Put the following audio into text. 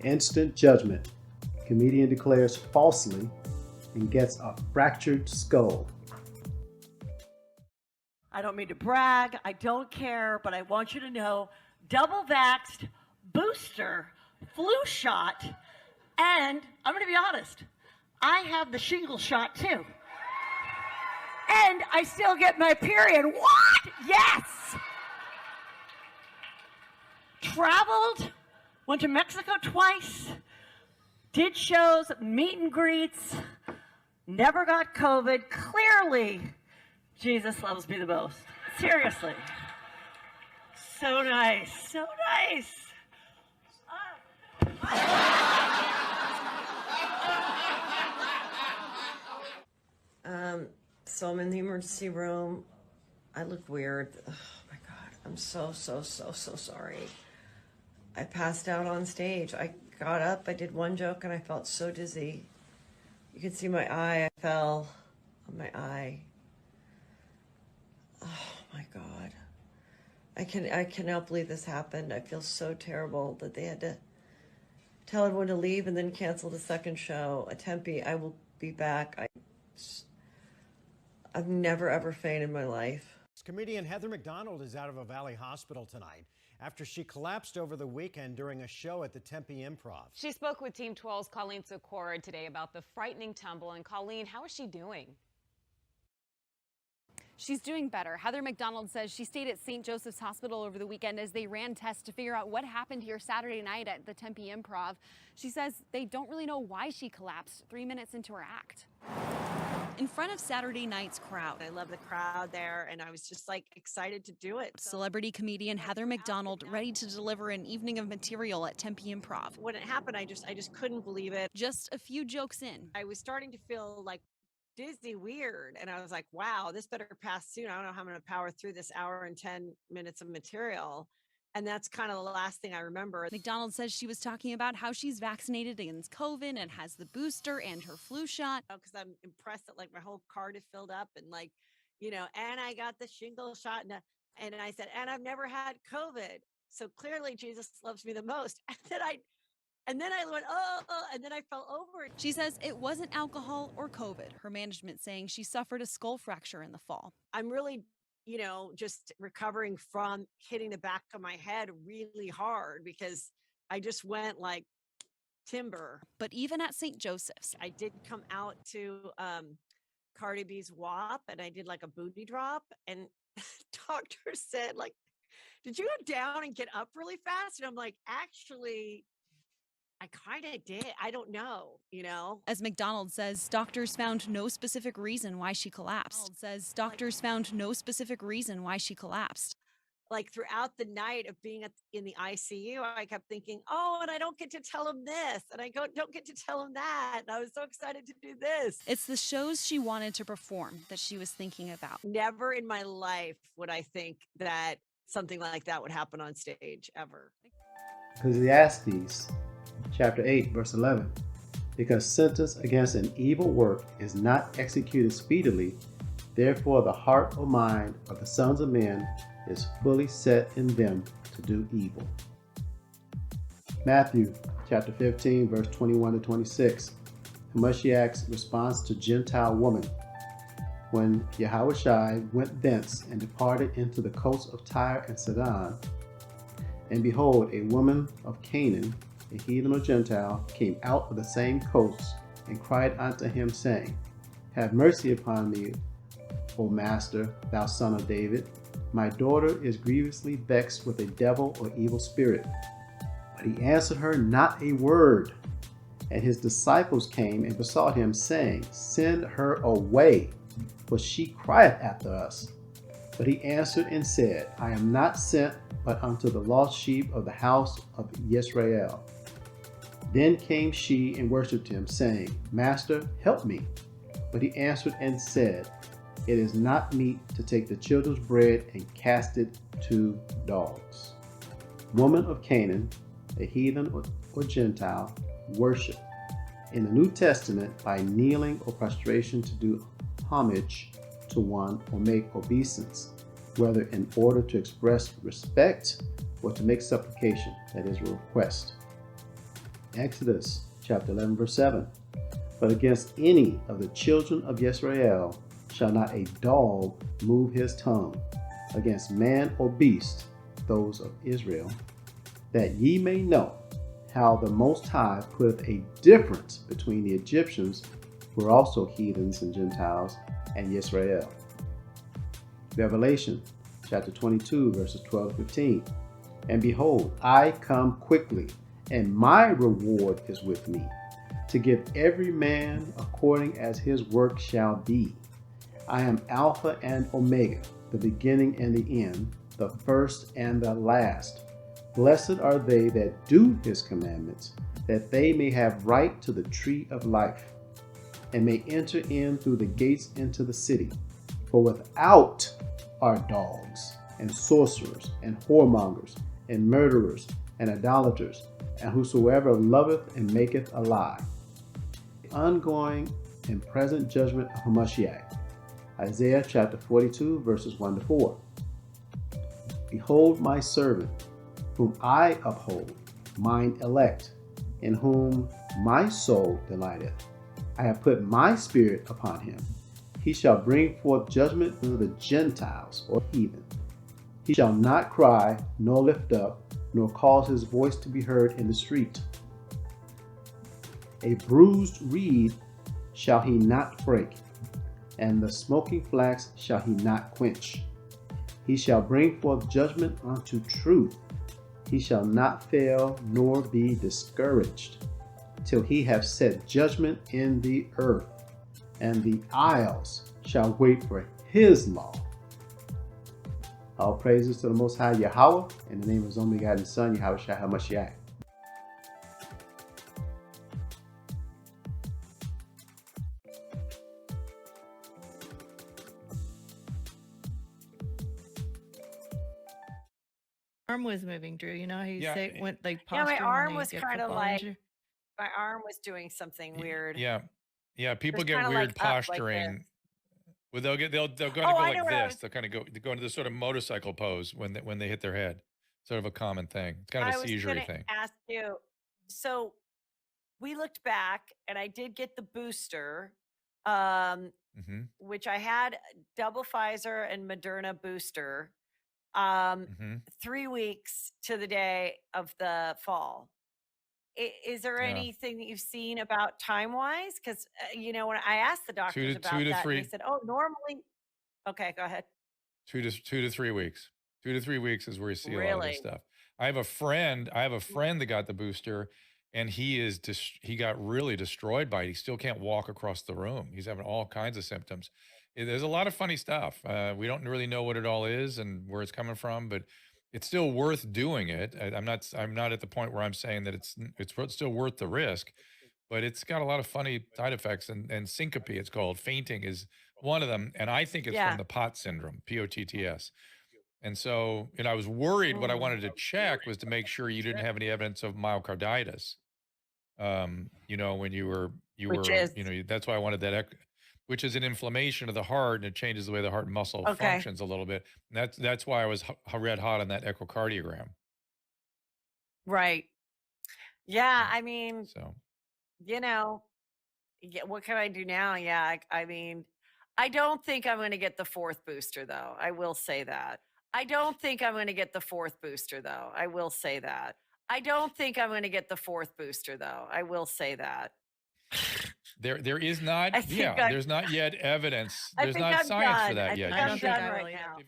Instant judgment. Comedian declares falsely and gets a fractured skull. I don't mean to brag, I don't care, but I want you to know, double vaxxed, booster, flu shot, and I'm gonna be honest, I have the shingle shot too. And I still get my period. What? Yes! Traveled, went to Mexico twice, did shows, meet and greets, never got COVID. Clearly, Jesus loves me the most. Seriously. So nice. So nice. So I'm in the emergency room. I look weird. Oh my God. I'm so sorry. I passed out on stage. I got up, I did one joke, and I felt so dizzy. You could see my eye. I fell on my eye. Oh my God. I cannot believe this happened. I feel so terrible that they had to tell everyone to leave and then cancel the second show at Tempe. I will be back. I've never ever fainted in my life. Comedian Heather McDonald is out of a Valley hospital tonight after she collapsed over the weekend during a show at the Tempe Improv. She spoke with Team 12's Colleen Socorro today about the frightening tumble. And Colleen, how is she doing? She's doing better. Heather McDonald says she stayed at St. Joseph's Hospital over the weekend as they ran tests to figure out what happened here Saturday night at the Tempe Improv. She says they don't really know why she collapsed 3 minutes into her act. In front of Saturday night's crowd. I love the crowd there, and I was just like excited to do it. Celebrity comedian Heather McDonald ready to deliver an evening of material at Tempe Improv. When it happened, I just couldn't believe it. Just a few jokes in, I was starting to feel like dizzy, weird, and I was like, wow, this better pass soon. I don't know how I'm going to power through this hour and 10 minutes of material. And that's kind of the last thing I remember. McDonald says she was talking about how she's vaccinated against COVID and has the booster and her flu shot. Because I'm impressed that like my whole card is filled up and like, and I got the shingle shot. And I said, and I've never had COVID. So clearly Jesus loves me the most. And then I went, and then I fell over. She says it wasn't alcohol or COVID. Her management saying she suffered a skull fracture in the fall. I'm really just recovering from hitting the back of my head really hard because I just went like timber. But even at St. Joseph's, I did come out to Cardi B's WAP and I did like a booty drop, and doctor said like, did you go down and get up really fast? And I'm like, actually, I kind of did. I don't know, As McDonald says, doctors found no specific reason why she collapsed. Like throughout the night of being in the ICU, I kept thinking, and I don't get to tell him this, and I don't get to tell him that. And I was so excited to do this. It's the shows she wanted to perform that she was thinking about. Never in my life would I think that something like that would happen on stage, ever. Ecclesiastes chapter 8, verse 11. Because sentence against an evil work is not executed speedily, therefore the heart or mind of the sons of men is fully set in them to do evil. Matthew chapter 15, verse 21 to 26. Hamashiach's response to Gentile woman. When Yahushua went thence and departed into the coasts of Tyre and Sidon, and behold, a woman of Canaan, a heathen or Gentile, came out of the same coast and cried unto him, saying, Have mercy upon me, O Master, thou son of David. My daughter is grievously vexed with a devil or evil spirit. But he answered her not a word. And his disciples came and besought him, saying, Send her away, for she crieth after us. But he answered and said, I am not sent but unto the lost sheep of the house of Israel. Then came she and worshipped him, saying, Master, help me. But he answered and said, It is not meet to take the children's bread and cast it to dogs. Woman of Canaan, a heathen or Gentile, worship in the New Testament by kneeling or prostration to do homage to one or make obeisance, whether in order to express respect or to make supplication, that is, a request. Exodus chapter 11, verse 7. But against any of the children of Israel shall not a dog move his tongue against man or beast, those of Israel, that ye may know how the Most High putteth a difference between the Egyptians, who are also heathens and Gentiles, and Israel. Revelation chapter 22, verses 12 to 15. And behold, I come quickly, and my reward is with me, to give every man according as his work shall be. I am Alpha and Omega, the beginning and the end, the first and the last. Blessed are they that do his commandments, that they may have right to the tree of life, and may enter in through the gates into the city. For without are dogs, and sorcerers, and whoremongers, and murderers, and idolaters, and whosoever loveth and maketh a lie. The ongoing and present judgment of Hamashiach. Isaiah chapter 42, verses 1 to 4. Behold my servant, whom I uphold, mine elect, in whom my soul delighteth. I have put my spirit upon him. He shall bring forth judgment to the Gentiles, or heathen. He shall not cry, nor lift up, nor cause his voice to be heard in the street. A bruised reed shall he not break, and the smoking flax shall he not quench. He shall bring forth judgment unto truth. He shall not fail nor be discouraged, till he have set judgment in the earth, and the isles shall wait for his law. All praises to the Most High Yahweh, in the name of his only begotten Son, Yahweh Shai HaMashiach. Arm was moving, Drew. You know how you Yeah, say went like Yeah, my posturing when arm you was get kind of football like injury? my arm was doing something weird. yeah, yeah. People Just get kind of like weird up like this. posturing. Well, they'll kind of Oh, go I know like what I this. was. They'll kind of go into this sort of motorcycle pose when they hit their head. Sort of a common thing. It's kind of a I was seizure gonna thing. ask you. So we looked back, and I did get the booster, um, Mm-hmm. which I had double Pfizer and Moderna booster. Um, Mm-hmm. 3 weeks to the day of the fall. Is there Yeah. anything that you've seen about time wise? Because when I asked the doctors Two about to that, and they three. said, "Oh, normally." Okay, go ahead. 2 to 3 weeks. 2 to 3 weeks is where you see a lot of this Really? stuff. I have a friend. That got the booster, and he got really destroyed by it. He still can't walk across the room. He's having all kinds of symptoms. There's a lot of funny stuff. We don't really know what it all is and where it's coming from, but it's still worth doing it. I'm not at the point where I'm saying that it's still worth the risk, but it's got a lot of funny side effects and syncope. It's called fainting is one of them, and I think it's from Yeah. the POTS syndrome, POTTS. And so, I was worried. What I Mm. wanted to check was to make sure you didn't have any evidence of myocarditis. When Which is that's why I wanted that, which is an inflammation of the heart, and it changes the way the heart muscle okay. functions a little bit. And that's why I was red hot on that echocardiogram. Right. Yeah. I mean, So you know, yeah, what can I do now? Yeah. I mean, I don't think I'm going to get the fourth booster, though. I will say that. I don't think I'm going to get the fourth booster, though. I will say that. I don't think I'm going to get the fourth booster, though. I will say that. there is not, I think there's not yet evidence. I There's think not I'm science for done. that I yet. think I I'm don't think done I will right either. now.